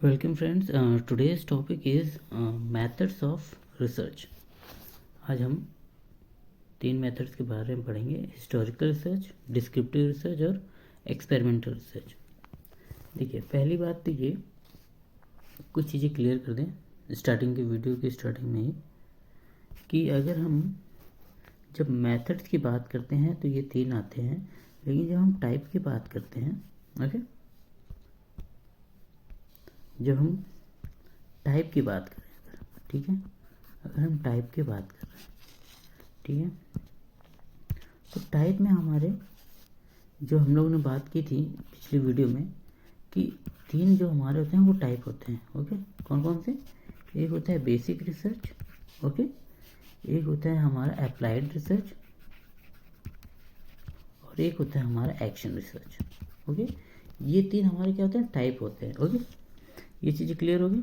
Welcome friends, today's topic is methods of research. आज हम 3 methods के बारे में पढ़ेंगे: हिस्टोरिकल रिसर्च, डिस्क्रिप्टिव रिसर्च और एक्सपेरिमेंटल रिसर्च। देखिए, पहली बात तो ये कुछ चीज़ें क्लियर कर दें स्टार्टिंग की वीडियो की स्टार्टिंग में ही, कि अगर हम जब मेथड्स की बात करते हैं तो ये 3 आते हैं, लेकिन जब हम टाइप की बात करते हैं, ओके, जब हम टाइप की बात करें, ठीक है, अगर हम टाइप की बात कर रहे हैं, ठीक है, तो टाइप में हमारे जो हम लोगों ने बात की थी पिछली वीडियो में कि 3 जो हमारे होते हैं वो टाइप होते हैं। ओके, कौन कौन से? एक होता है बेसिक रिसर्च, ओके, एक होता है हमारा अप्लाइड रिसर्च और एक होता है हमारा एक्शन रिसर्च। ओके, ये 3 हमारे क्या होते हैं? टाइप होते हैं। ओके, ये चीज़ें क्लियर होगी।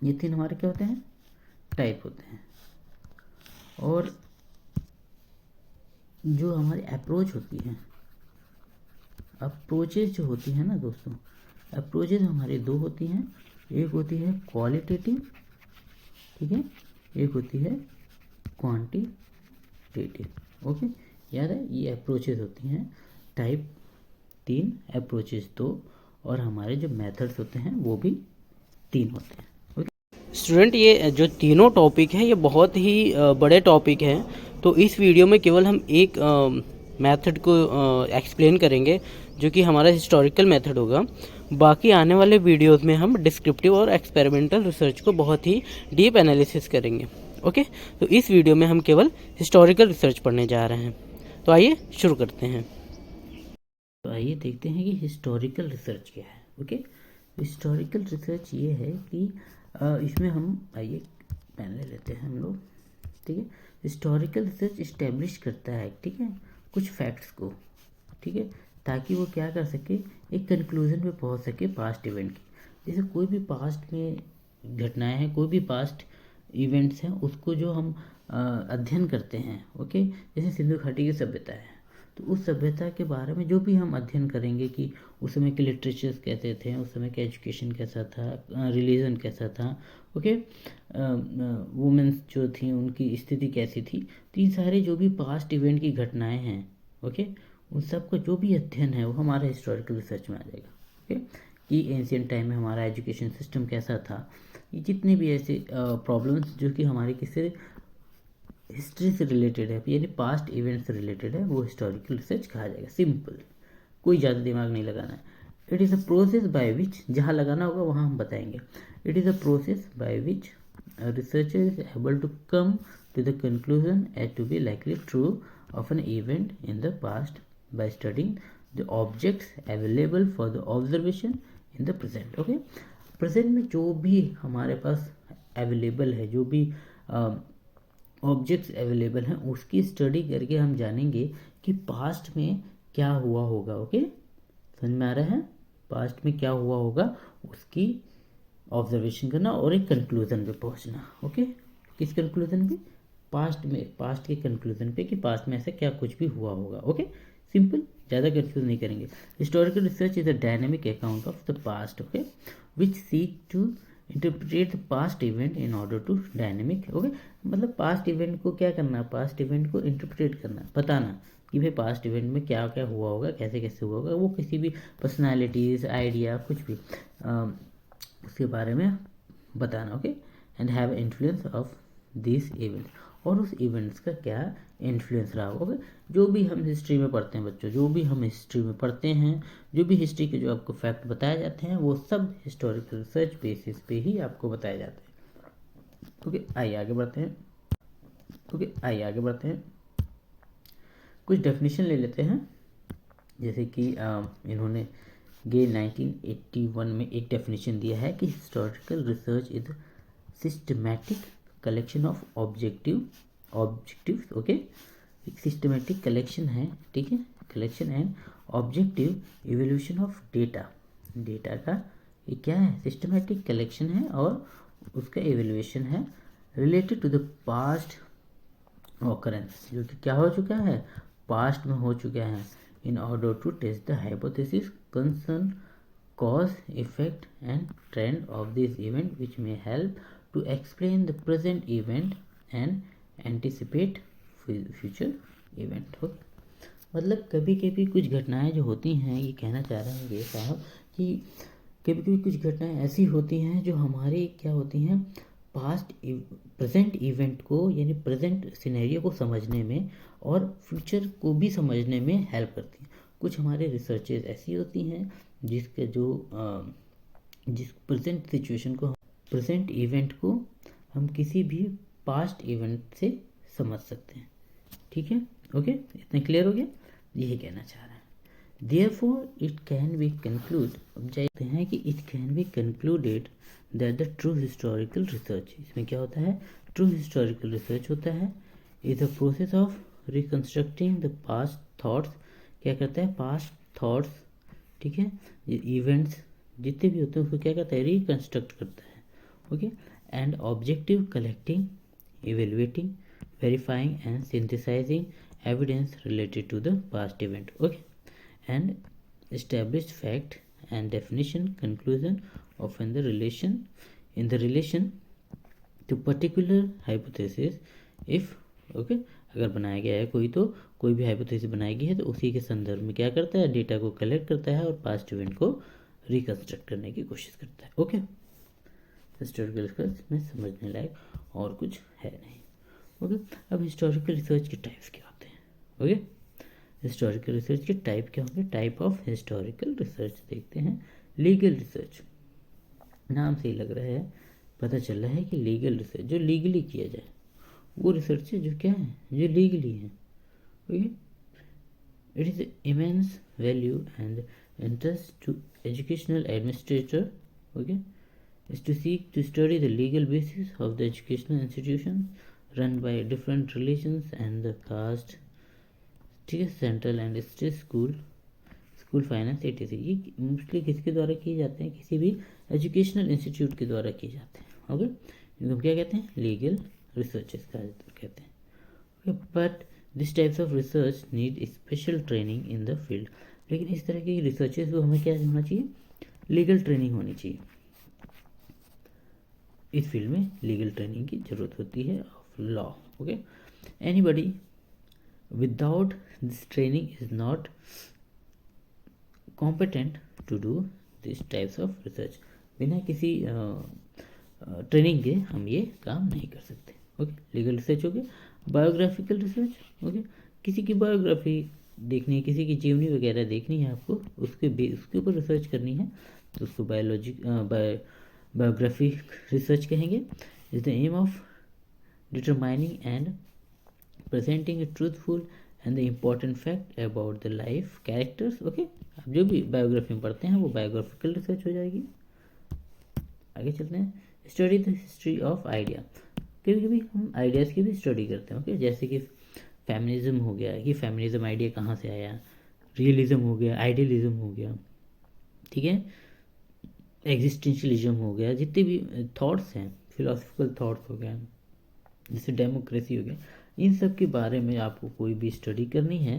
ये 3 हमारे क्या होते हैं? टाइप होते हैं। और जो हमारी अप्रोच होती है, अप्रोचेज जो होती है ना दोस्तों, अप्रोचेज हमारी 2 होती हैं। एक होती है क्वालिटेटिव, ठीक है, एक होती है क्वांटिटेटिव। ओके, याद है, ये अप्रोचेज होती हैं। टाइप 3, अप्रोचेज 2, और हमारे जो मेथड्स होते हैं वो भी 3 होते हैं। स्टूडेंट, ये जो तीनों टॉपिक हैं ये बहुत ही बड़े टॉपिक हैं, तो इस वीडियो में केवल हम एक मेथड को एक्सप्लेन करेंगे जो कि हमारा हिस्टोरिकल मेथड होगा। बाकी आने वाले वीडियोस में हम डिस्क्रिप्टिव और एक्सपेरिमेंटल रिसर्च को बहुत ही डीप एनालिसिस करेंगे। ओके, तो इस वीडियो में हम केवल हिस्टोरिकल रिसर्च पढ़ने जा रहे हैं। तो आइए शुरू करते हैं। तो आइए देखते हैं कि हिस्टोरिकल रिसर्च क्या है। ओके, हिस्टोरिकल रिसर्च ये है कि इसमें हम, आइए पेन ले लेते हैं हम लोग, ठीक है। हिस्टोरिकल रिसर्च इस्टेब्लिश करता है, ठीक है, कुछ फैक्ट्स को, ठीक है, ताकि वो क्या कर सके, एक कंक्लूजन पे पहुंच सके पास्ट इवेंट की। जैसे कोई भी पास्ट में घटनाएं हैं, कोई भी पास्ट इवेंट्स हैं, उसको जो हम अध्ययन करते हैं, ओके, जैसे सिंधु घाटी की सभ्यता है, तो उस सभ्यता के बारे में जो भी हम अध्ययन करेंगे कि उस समय के लिटरेचर्स कैसे थे, उस समय का एजुकेशन कैसा था, रिलीजन कैसा था, ओके, वुमेंस जो थी उनकी स्थिति कैसी थी, तो ये सारे जो भी पास्ट इवेंट की घटनाएं हैं, ओके, उन सब का जो भी अध्ययन है वो हमारा हिस्टोरिकल रिसर्च में आ जाएगा। ओके, कि एंशियंट टाइम में हमारा एजुकेशन सिस्टम कैसा था, ये जितने भी ऐसे प्रॉब्लम्स जो कि हमारे किसी हिस्ट्री से रिलेटेड है, यानी पास्ट इवेंट से रिलेटेड है, वो हिस्टोरिकल रिसर्च कहा जाएगा। सिंपल, कोई ज़्यादा दिमाग नहीं लगाना है। It is a process by which, जहाँ लगाना होगा वहाँ हम बताएंगे। It is a process by which researcher is able to come to the conclusion as to be likely true of an event in the past by studying the objects available for the observation in the present. Okay, present में जो भी हमारे पास available है, जो भी objects available हैं, उसकी study करके हम जानेंगे कि पास्ट में क्या हुआ होगा। ओके, समझ में आ रहा है? पास्ट में क्या हुआ होगा उसकी ऑब्जर्वेशन करना और एक कंक्लूजन पे पहुंचना। ओके, किस कंक्लूजन पे? पास्ट में, पास्ट के कंक्लूजन पे कि पास्ट में ऐसा क्या कुछ भी हुआ होगा। ओके, सिंपल, ज़्यादा कंफ्यूज नहीं करेंगे। Historical research is a dynamic account of the past, okay, which seek to interpret the past event in order to dynamic. Okay, मतलब पास्ट इवेंट को क्या करना, पास्ट इवेंट को इंटरप्रेट करना, बताना कि भाई पास्ट इवेंट में क्या क्या हुआ होगा, कैसे कैसे हुआ होगा, वो किसी भी पर्सनालिटीज़, आइडिया, कुछ भी उसके बारे में बताना। Okay, and have influence of this event, और उस इवेंट्स का क्या इन्फ्लुएंस रहा होगा। जो भी हम हिस्ट्री में पढ़ते हैं बच्चों, जो भी हम हिस्ट्री में पढ़ते हैं, जो भी हिस्ट्री के जो आपको फैक्ट बताए जाते हैं, वो सब हिस्टोरिकल रिसर्च बेसिस पे ही आपको बताए जाते हैं। ओके, आइए आगे बढ़ते हैं। ओके, आइए आगे बढ़ते हैं। कुछ डेफिनेशन ले लेते हैं, जैसे कि इन्होंने गे 1981 में एक डेफिनेशन दिया है कि historical research is systematic collection of objectives. Okay, एक सिस्टमैटिक कलेक्शन है, ठीक है, collection and objective evolution of data. Data का ये क्या है? सिस्टमैटिक कलेक्शन है और उसका इवोल्यूशन है related to the past occurrence, जो कि क्या हो चुका है, पास्ट में हो चुका है, in order to test the hypothesis concern cause, effect and trend of this event which may help to explain the present event and anticipate future event. हो मतलब कभी कभी कुछ घटनाएं जो होती हैं, ये कहना चाह रहे हैं ये साहब कि कभी कभी कुछ घटनाएं ऐसी होती हैं जो हमारे क्या होती हैं, पास्ट प्रेजेंट इवेंट को यानी प्रेजेंट सिनेरियो को समझने में और फ्यूचर को भी समझने में हेल्प करती हैं। कुछ हमारे रिसर्चेस ऐसी होती हैं जिसके जो जिस प्रेजेंट सिचुएशन को, प्रेजेंट इवेंट को हम किसी भी पास्ट इवेंट से समझ सकते हैं। ठीक है, ओके, इतना क्लियर हो गया, यही कहना चाह रहा है। Therefore it can be conclude, अब चाहते हैं कि it can be concluded that the true historical research, इसमें क्या होता है, true historical research होता है is a process of reconstructing the past thoughts, क्या करता है, past thoughts, ठीक है, ये इवेंट्स जितने भी होते हैं उसको क्या करता है, रिकंस्ट्रक्ट करता है, okay, and objective collecting, evaluating, verifying and synthesising evidence related to the past event, okay, and established fact and definition conclusion of in the relation to particular hypothesis if, okay, अगर बनाया गया है कोई, तो कोई भी हाइपोथेसिस बनाई गई है तो उसी के संदर्भ में क्या करता है, डेटा को कलेक्ट करता है और पास्ट इवेंट को रिकंस्ट्रक्ट करने की कोशिश करता है। ओके, हिस्टोरिकल रिसर्च में समझने लायक और कुछ है नहीं। ओके, अब हिस्टोरिकल रिसर्च के टाइप्स क्या होते हैं। ओके, हिस्टोरिकल रिसर्च के टाइप क्या होंगे, टाइप ऑफ हिस्टोरिकल रिसर्च देखते हैं। लीगल रिसर्च, नाम से ही लग रहा है, पता चल रहा है कि लीगल रिसर्च, जो लीगली किया जाए वो रिसर्च है जो क्या है, जो लीगली है। Okay, it is immense value and interest to educational administrator, okay, is to seek to study the legal basis of the educational institutions run by different religions and the caste, ठीक है, central and state school finance etc। ये mostly किसके द्वारा किए जाते हैं, किसी भी एजुकेशनल इंस्टीट्यूट के द्वारा किए जाते हैं। ओके, इनको क्या कहते हैं, लीगल रिसर्चेस कहते हैं। Okay, but this types of research need special training in the field, लेकिन इस तरह की रिसर्चेस को हमें क्या होना चाहिए, लीगल ट्रेनिंग होनी चाहिए। इस फील्ड में लीगल ट्रेनिंग की जरूरत होती है of law. Okay, anybody without this training is not competent to do these types of research। बिना किसी ट्रेनिंग के हम ये काम नहीं कर सकते। ओके, लीगल रिसर्च हो गया। बायोग्राफिकल रिसर्च, ओके, किसी की बायोग्राफी देखनी है, किसी की जीवनी वगैरह देखनी है आपको, उसके ऊपर रिसर्च करनी है तो उसको बायोग्राफी रिसर्च कहेंगे। Is the aim of determining and presenting a truthful and the important fact about the life characters। Okay, अब जो भी बायोग्राफी में पढ़ते हैं वो बायोग्राफिकल रिसर्च हो जाएगी। आगे चलते हैं, study the history of idea, कभी कभी हम आइडियाज़ की भी स्टडी करते हैं। ओके, जैसे कि फेमिनिज्म हो गया, कि फेमिनिज्म आइडिया कहाँ से आया, रियलिज्म हो गया, आइडियलिज्म हो गया, ठीक है, एग्जिस्टेंशलिज्म हो गया, जितने भी थॉट्स हैं, फिलोसफिकल थॉट्स हो गया, जैसे डेमोक्रेसी हो गया, इन सब के बारे में आपको कोई भी स्टडी करनी है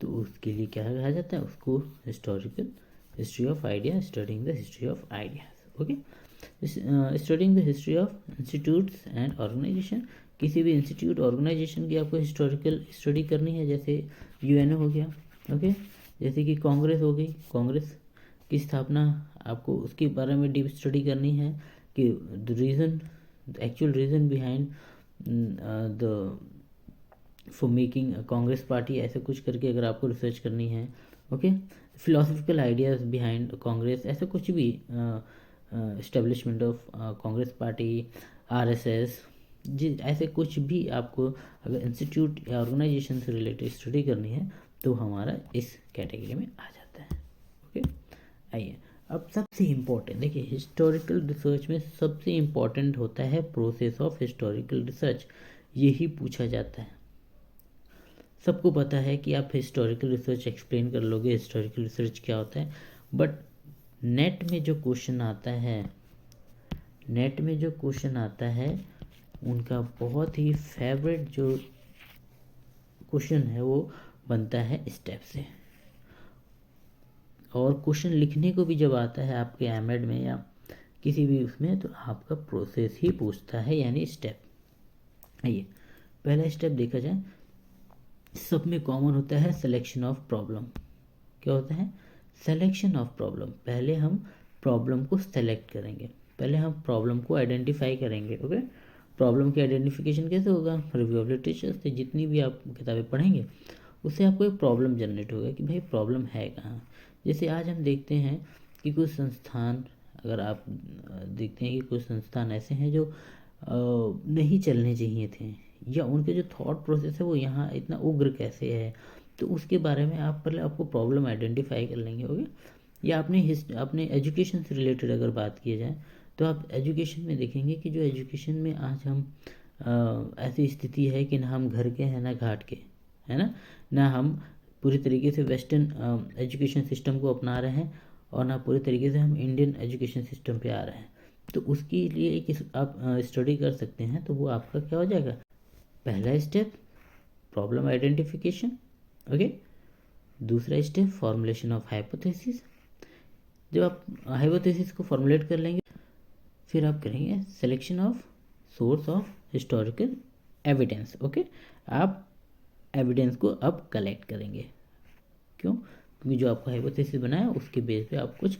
तो उसके लिए क्या कहा जाता है, उसको history of idea, studying the history of ideas. Okay, studying the history of institutes and organisation, किसी भी इंस्टीट्यूट ऑर्गेनाइजेशन की आपको हिस्टोरिकल स्टडी करनी है, जैसे यूएनओ हो गया। ओके, जैसे कि कांग्रेस हो गई, कांग्रेस की स्थापना आपको उसके बारे में डीप स्टडी करनी है कि actual reason behind the for making Congress party, ऐसे कुछ करके अगर आपको रिसर्च करनी है। Okay, philosophical ideas behind Congress, ऐसे कुछ भी establishment of Congress party, RSS, ऐसे कुछ भी आपको अगर इंस्टीट्यूट या ऑर्गेनाइजेशन से रिलेटेड स्टडी करनी है तो हमारा इस कैटेगरी में आ जाता है। ओके, आइए अब सबसे इम्पोर्टेंट देखिए, हिस्टोरिकल रिसर्च में सबसे इम्पोर्टेंट होता है प्रोसेस ऑफ हिस्टोरिकल रिसर्च। यही पूछा जाता है, सबको पता है कि आप हिस्टोरिकल रिसर्च एक्सप्लेन कर लोगे हिस्टोरिकल रिसर्च क्या होता है, बट नेट में जो क्वेश्चन आता है उनका बहुत ही फेवरेट जो क्वेश्चन है वो बनता है स्टेप से। और क्वेश्चन लिखने को भी जब आता है आपके एमएड में या किसी भी उसमें, तो आपका प्रोसेस ही पूछता है, यानी स्टेप। आइए पहला स्टेप देखा जाए, सब में कॉमन होता है सिलेक्शन ऑफ प्रॉब्लम। क्या होता है? Selection of problem. पहले हम प्रॉब्लम को सेलेक्ट करेंगे, पहले हम प्रॉब्लम को आइडेंटिफाई करेंगे। ओके, प्रॉब्लम की आइडेंटिफिकेशन कैसे होगा? रिव्यू ऑफ लिटरेचर से, जितनी भी आप किताबें पढ़ेंगे उससे आपको एक प्रॉब्लम जनरेट होगा कि भाई प्रॉब्लम है कहाँ। जैसे आज हम देखते हैं कि कुछ संस्थान, अगर आप देखते हैं कि कुछ संस्थान ऐसे हैं जो नहीं चलने चाहिए थे, या उनके जो थॉट प्रोसेस है वो यहाँ इतना उग्र कैसे है, तो उसके बारे में आप पहले आपको प्रॉब्लम आइडेंटिफाई कर लेंगे। ओके, या अपने एजुकेशन से रिलेटेड अगर बात की जाए, तो आप एजुकेशन में देखेंगे कि जो एजुकेशन में आज हम ऐसी स्थिति है कि ना हम घर के हैं ना घाट के, है ना हम पूरी तरीके से वेस्टर्न एजुकेशन सिस्टम को अपना रहे हैं, और ना पूरी तरीके से हम इंडियन एजुकेशन सिस्टम पे आ रहे हैं। तो उसके लिए एक आप स्टडी कर सकते हैं, तो वो आपका क्या हो जाएगा? पहला स्टेप प्रॉब्लम आइडेंटिफिकेशन। ओके, दूसरा स्टेप फॉर्मुलेशन ऑफ हाइपोथेसिस। जब आप हाइपोथेसिस को फॉर्मुलेट कर लेंगे, फिर आप करेंगे selection of source of historical evidence. Okay, आप एविडेंस को अब कलेक्ट करेंगे। क्यों? क्योंकि जो आपका हाइपोथेसिस बनाया उसके बेस पे आप कुछ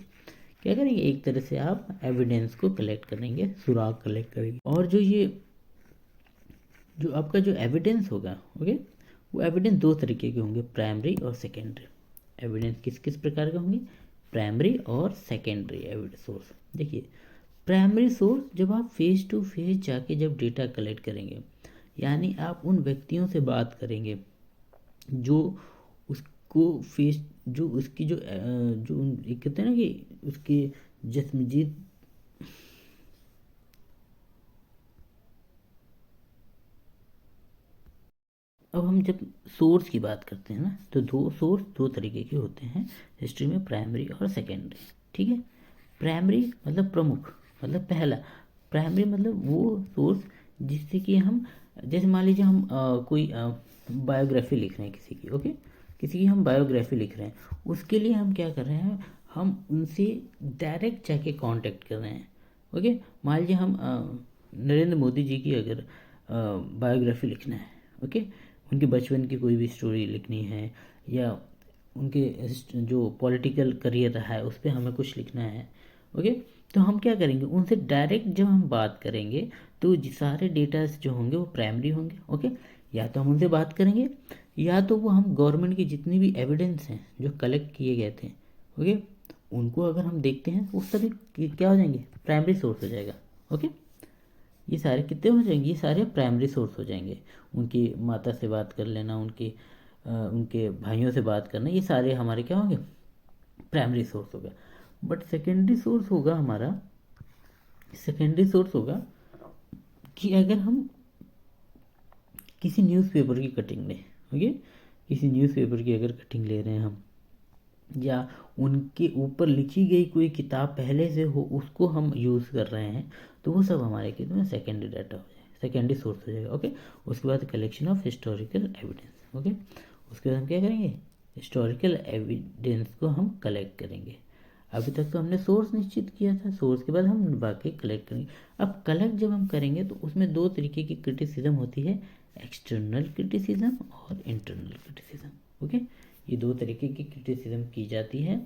क्या करेंगे, एक तरह से आप एविडेंस को कलेक्ट करेंगे, सुराग कलेक्ट करेंगे। और जो आपका जो एविडेंस होगा, ओके, वो एविडेंस दो तरीके के होंगे, प्राइमरी और सेकेंडरी। एविडेंस किस किस प्रकार के होंगे? प्राइमरी और सेकेंडरी एविडेंस सोर्स। देखिए, प्राइमरी सोर्स जब आप फेस टू फेस जाके जब डेटा कलेक्ट करेंगे, यानी आप उन व्यक्तियों से बात करेंगे जो उसको फेस, जो उसकी जो एक कहते हैं ना कि उसकी जस्मजीत, अब हम जब सोर्स की बात करते हैं ना, तो दो तरीके के होते हैं हिस्ट्री में, प्राइमरी और सेकेंडरी। ठीक है, प्राइमरी मतलब प्रमुख, मतलब पहला। प्राइमरी मतलब वो सोर्स जिससे कि हम, जैसे मान लीजिए हम कोई बायोग्राफी लिख रहे हैं किसी की। ओके, किसी की हम बायोग्राफी लिख रहे हैं, उसके लिए हम क्या कर रहे हैं, हम उनसे डायरेक्ट जाके कांटेक्ट कर रहे हैं। ओके, मान लीजिए हम नरेंद्र मोदी जी की अगर बायोग्राफी लिखना है, ओके, उनके बचपन की कोई भी स्टोरी लिखनी है, या उनके जो पॉलिटिकल करियर रहा है उस पर हमें कुछ लिखना है। ओके, तो हम क्या करेंगे, उनसे डायरेक्ट जब हम बात करेंगे तो सारे डेटा जो होंगे वो प्राइमरी होंगे। ओके, या तो हम उनसे बात करेंगे, या तो वो हम गवर्नमेंट की जितनी भी एविडेंस हैं जो कलेक्ट किए गए थे, ओके, उनको अगर हम देखते हैं तो उस सभी क्या हो जाएंगे, प्राइमरी सोर्स हो जाएगा। ओके, ये सारे कितने हो जाएंगे, ये सारे प्राइमरी सोर्स हो जाएंगे। उनकी माता से बात कर लेना, उनके भाइयों से बात करना, ये सारे हमारे क्या होंगे, प्राइमरी सोर्स होगा। बट सेकेंडरी सोर्स होगा हमारा, सेकेंडरी सोर्स होगा कि अगर हम किसी न्यूज़पेपर की कटिंग लें, ओके, किसी न्यूज़पेपर की अगर कटिंग ले रहे हैं हम, या उनके ऊपर लिखी गई कोई किताब पहले से हो उसको हम यूज़ कर रहे हैं, तो वो सब हमारे केस में सेकेंडरी डाटा हो जाएगा, सेकेंडरी सोर्स हो जाएगा। ओके, उसके बाद collection of historical evidence. Okay, उसके बाद हम क्या करेंगे, हिस्टोरिकल एविडेंस को हम कलेक्ट करेंगे। अभी तक तो हमने सोर्स निश्चित किया था, सोर्स के बाद हम बाकी कलेक्ट करेंगे। अब कलेक्ट जब हम करेंगे तो उसमें दो तरीके की क्रिटिसिज्म होती है, एक्सटर्नल क्रिटिसिज्म और इंटरनल क्रिटिसिज्म। ओके, ये दो तरीके की क्रिटिसिज्म की जाती है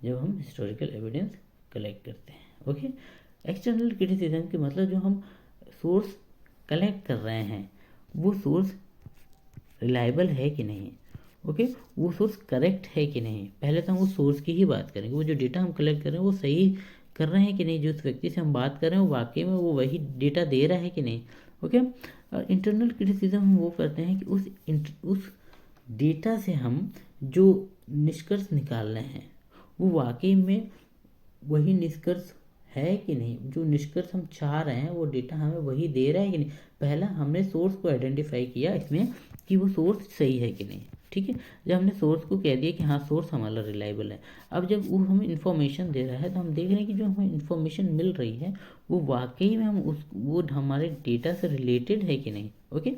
जब हम हिस्टोरिकल एविडेंस कलेक्ट करते हैं। ओके, एक्सटर्नल क्रिटिसिज्म के मतलब जो हम सोर्स कलेक्ट कर रहे हैं वो सोर्स रिलायबल है कि नहीं, ओके, वो सोर्स करेक्ट है कि नहीं। पहले तो हम उस सोर्स की ही बात करेंगे, वो जो डेटा हम कलेक्ट कर रहे हैं वो सही कर रहे हैं कि नहीं, जो उस व्यक्ति से हम बात कर रहे हैं वो वाकई में वो वही डेटा दे रहा है कि नहीं। ओके, और इंटरनल क्रिटिसिज्म हम वो करते हैं कि उस डेटा से हम जो निष्कर्ष निकाल रहे हैं वो वाकई में वही निष्कर्ष है कि नहीं, जो निष्कर्ष हम चाह रहे हैं वो डेटा हमें वही दे रहा है कि नहीं। पहला हमने सोर्स को आइडेंटिफाई किया इसमें कि वो सोर्स सही है कि नहीं। ठीक है, जब हमने सोर्स को कह दिया कि हाँ सोर्स हमारा रिलायबल है, अब जब वो हमें इन्फॉर्मेशन दे रहा है तो हम देख रहे हैं कि जो हमें इन्फॉर्मेशन मिल रही है वो वाकई में वो हमारे डेटा से रिलेटेड है कि नहीं। ओके,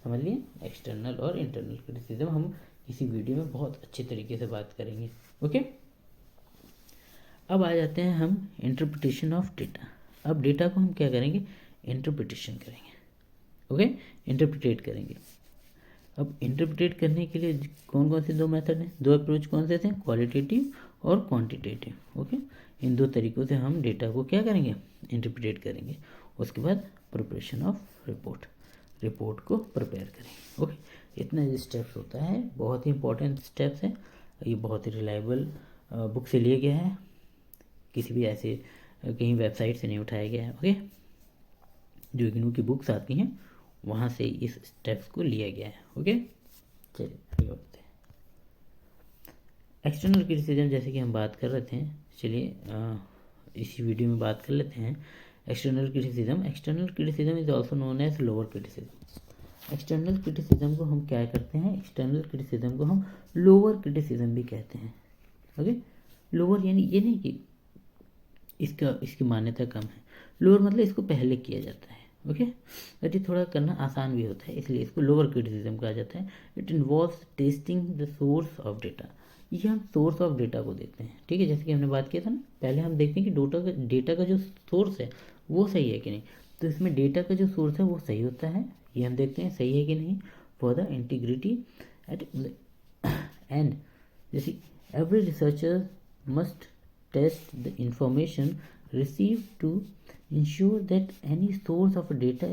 समझ लिए, एक्सटर्नल और इंटरनल क्रिटिसिज्म हम इसी वीडियो में बहुत अच्छे तरीके से बात करेंगे। ओके, अब आ जाते हैं हम इंटरप्रिटेशन ऑफ डेटा। अब डेटा को हम क्या करेंगे, इंटरप्रिटेशन करेंगे, ओके, इंटरप्रिटेट करेंगे। अब इंटरप्रिटेट करने के लिए कौन कौन से दो मेथड हैं, दो अप्रोच कौन से थे, क्वालिटेटिव और क्वांटिटेटिव, ओके। इन दो तरीक़ों से हम डेटा को क्या करेंगे, इंटरप्रिटेट करेंगे। उसके बाद प्रिपरेशन ऑफ रिपोर्ट, रिपोर्ट को प्रिपेयर करेंगे, ओके। इतना ये स्टेप्स होता है, बहुत ही इंपॉर्टेंट स्टेप्स हैं। ये बहुत ही रिलायबल बुक से लिया गया है, किसी भी ऐसे कहीं वेबसाइट से नहीं उठाया गया है, ओके। जो इग्नू की बुक्स आती हैं वहाँ से इस स्टेप्स को लिया गया है, ओके। चलिए आगे बढ़ते हैं। एक्सटर्नल क्रिटिसिज्म, जैसे कि हम बात कर रहे थे, चलिए इसी वीडियो में बात कर लेते हैं। External criticism, external criticism is also known as lower criticism. External criticism को हम क्या करते हैं, एक्सटर्नल क्रिटिसिज्म को हम लोअर क्रिटिसिज्म भी कहते हैं, ओके। लोअर यानी ये नहीं कि इसकी मान्यता कम है, लोअर मतलब इसको पहले किया जाता है, ओके। ये थोड़ा करना आसान भी होता है, इसलिए इसको लोअर क्रिटिसिज्म कहा जाता है। It involves testing the source of data. ये हम सोर्स ऑफ डेटा को देखते हैं, ठीक है, जैसे कि हमने बात किया था ना, पहले हम देखते हैं कि डेटा का जो सोर्स है वो सही है कि नहीं। तो इसमें डेटा का जो सोर्स है वो सही होता है, ये हम देखते हैं सही है कि नहीं, for the integrity at end. जैसे every researcher must test the information received to ensure that any source of data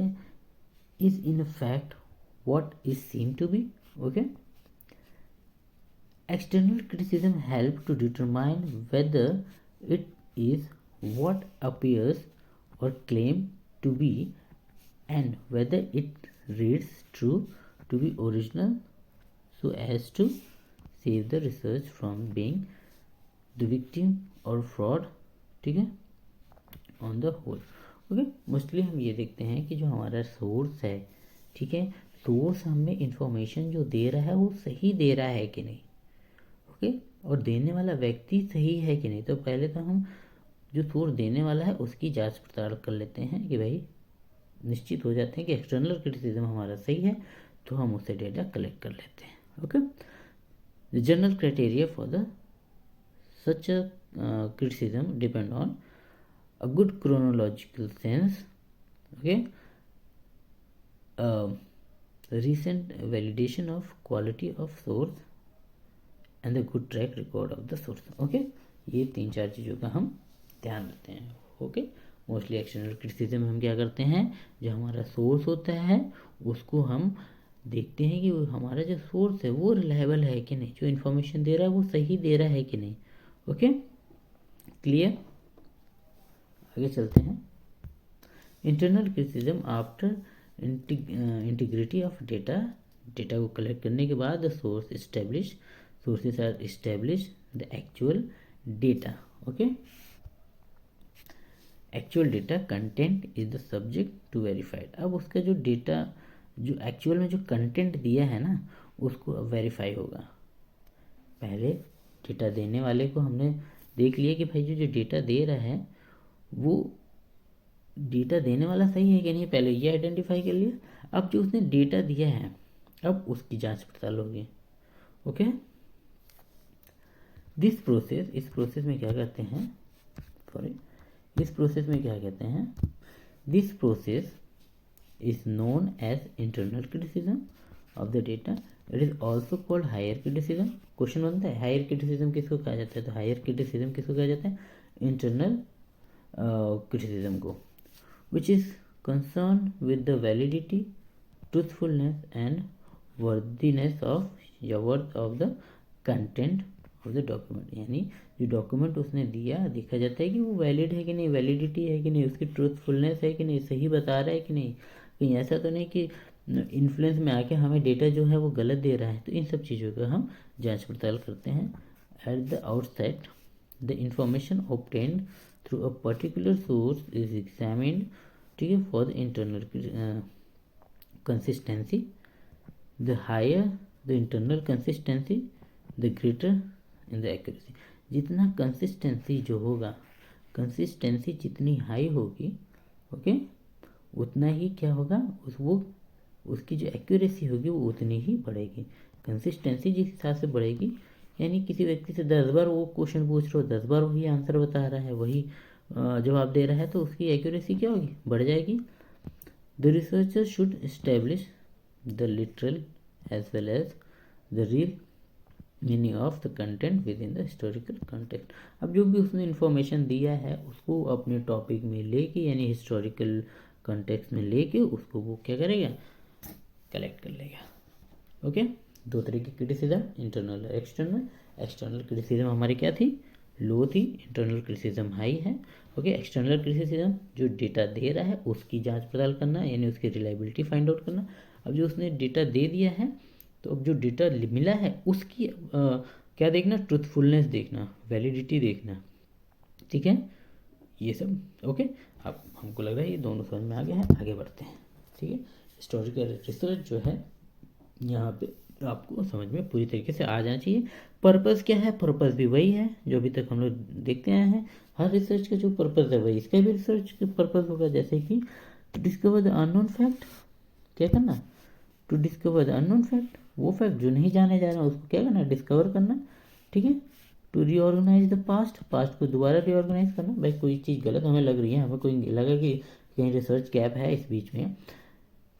is in fact what is seen to be, okay. External criticism help to determine whether it is what appears or claim to be and whether it reads true to be original so as to save the research from being the victim और fraud, ठीक है, on the whole, okay. Mostly हम ये देखते हैं कि जो हमारा सोर्स है, ठीक है, सोर्स हमें इंफॉर्मेशन जो दे रहा है वो सही दे रहा है कि नहीं, ओके, और देने वाला व्यक्ति सही है कि नहीं। तो पहले तो हम जो सोर्स देने वाला है उसकी जांच पड़ताल कर लेते हैं कि भाई निश्चित हो जाते हैं कि एक्सटर्नल क्रिटिसिज्म हमारा सही है, तो हम उससे डेटा कलेक्ट कर लेते हैं, okay. The general criteria for the such a criticism depend on a good chronological sense, okay, recent validation of quality of source and the good track record of the source, okay। ये 3-4 चीज़ों का हम ध्यान रखते हैं, okay. Mostly external criticism हम क्या करते हैं, जो हमारा सोर्स होता है उसको हम देखते हैं कि हमारा जो सोर्स है वो रिलायबल है कि नहीं, जो इन्फॉर्मेशन दे रहा है वो सही दे रहा है कि नहीं, ओके, क्लियर। आगे चलते हैं। Internal criticism after integrity of data, data को कलेक्ट करने के बाद the sources are establish the actual data, okay. Actual data content is the subject to verified. अब उसका जो डेटा जो एक्चुअल में जो कंटेंट दिया है ना उसको वेरीफाई होगा। पहले डेटा देने वाले को हमने देख लिया कि भाई जो डेटा दे रहा है वो डेटा देने वाला सही है कि नहीं, पहले ये आइडेंटिफाई कर लिया। अब जो उसने डेटा दिया है अब उसकी जांच पड़ताल होगी, ओके। दिस प्रोसेस, इस प्रोसेस में क्या करते हैं, सॉरी, इस प्रोसेस में क्या कहते हैं, this process is known as internal criticism of the data. It is also called higher criticism. Question बनता है हायर क्रिटिसिज्म किसको कहा जाता है, तो हायर क्रिटिसिज्म किसको कहा जाता है, इंटरनल क्रिटिसिज्म को, which is concern with the validity, truthfulness and worthiness of या worth of the content of the document. यानी जो डॉक्यूमेंट उसने दिया देखा जाता है कि वो वैलिड है कि नहीं, वैलिडिटी है कि नहीं, उसकी ट्रूथफुलनेस है कि नहीं, सही बता रहा है कि नहीं, कहीं ऐसा तो नहीं कि इन्फ्लुएंस में आके हमें डेटा जो है वो गलत दे रहा है। तो इन सब चीज़ों का हम जांच पड़ताल करते हैं। At the outset the information obtained through a particular source is examined, ठीक है, for the internal consistency. The higher the internal consistency the greater in the accuracy. जितना कंसिस्टेंसी जो होगा, कंसिस्टेंसी जितनी हाई होगी, ओके, उतना ही क्या होगा, उसकी जो एक्यूरेसी होगी वो उतनी ही बढ़ेगी। कंसिस्टेंसी जिस हिसाब से बढ़ेगी यानी किसी व्यक्ति से 10 बार वो क्वेश्चन पूछ रहे हो, 10 बार वही आंसर बता रहा है, वही जवाब दे रहा है, तो उसकी एक्यूरेसी क्या होगी, बढ़ जाएगी। The researcher should establish the literal as well as the real meaning of the content within the historical context. अब जो भी उसने इन्फॉर्मेशन दिया है उसको अपने टॉपिक में लेके, यानी हिस्टोरिकल कंटेक्स्ट में लेके उसको वो क्या करेगा, कलेक्ट कर लेगा। ओके, दो तरह की क्रिटिसिज्म, इंटरनल और एक्सटर्नल। एक्सटर्नल क्रिटिसिज्म हमारी क्या थी, लो थी, इंटरनल क्रिटिसिज्म हाई है। ओके, एक्सटर्नल क्रिटिसिज्म जो डेटा दे रहा है उसकी जांच पड़ताल करना, यानी उसकी रिलायबिलिटी फाइंड आउट करना। अब जो उसने डेटा दे दिया है, तो अब जो डेटा मिला है उसकी क्या देखना, ट्रूथफुलनेस देखना, वैलिडिटी देखना, ठीक है, ये सब। ओके, अब हमको लग रहा है ये दोनों समझ में आ गया है, आगे बढ़ते हैं। ठीक है, हिस्टोरिकल रिसर्च जो है यहाँ पे आपको समझ में पूरी तरीके से आ जाना चाहिए। पर्पस क्या है, पर्पस भी वही है जो अभी तक हम लोग देखते आए हैं। हर रिसर्च का जो पर्पस है वही इसका भी रिसर्च का पर्पस होगा, जैसे कि to discover the unknown fact, क्या करना, to discover the unknown fact, वो फैक्ट जो नहीं जाने जा रहा है उसको क्या करना, डिस्कवर करना। ठीक है, to reorganise the past, past को दोबारा रीऑर्गेनाइज करना। भाई कोई चीज़ गलत हमें लग रही है, हमें कोई लगा कि कहीं रिसर्च गैप है इस बीच में,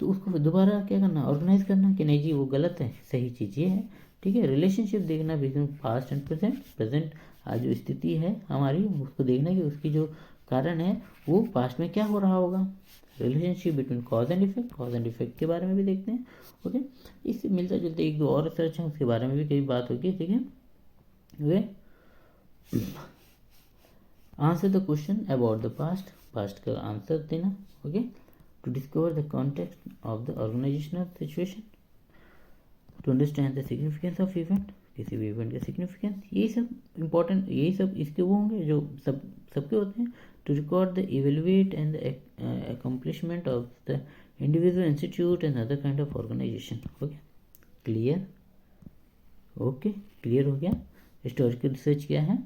तो उसको दोबारा क्या करना, ऑर्गेनाइज करना कि नहीं जी वो गलत है, सही चीज़ ये है। ठीक है, रिलेशनशिप देखना between past and present, present आज जो स्थिति है हमारी उसको देखना कि उसकी जो कारण है वो पास्ट में क्या हो रहा होगा। Relationship between cause and effect, cause and effect के बारे में भी देखते हैं। ओके, इससे मिलता जुलता एक दो और रिसर्च है उसके बारे में भी कई बात होगी। ठीक है, we answer the question about the past, past का आंसर देना। Okay, to discover the context of the organizational situation, to understand the significance of event, किसी भी इवेंट का सिग्निफिकेंस, यही सब इम्पोर्टेंट, यही सब इसके वो होंगे जो सबके होते हैं। To record the evaluate and the accomplishment of the individual institute and other kind of organisation. Okay, clear, okay clear हो गया। हिस्टोरिकल रिसर्च क्या है,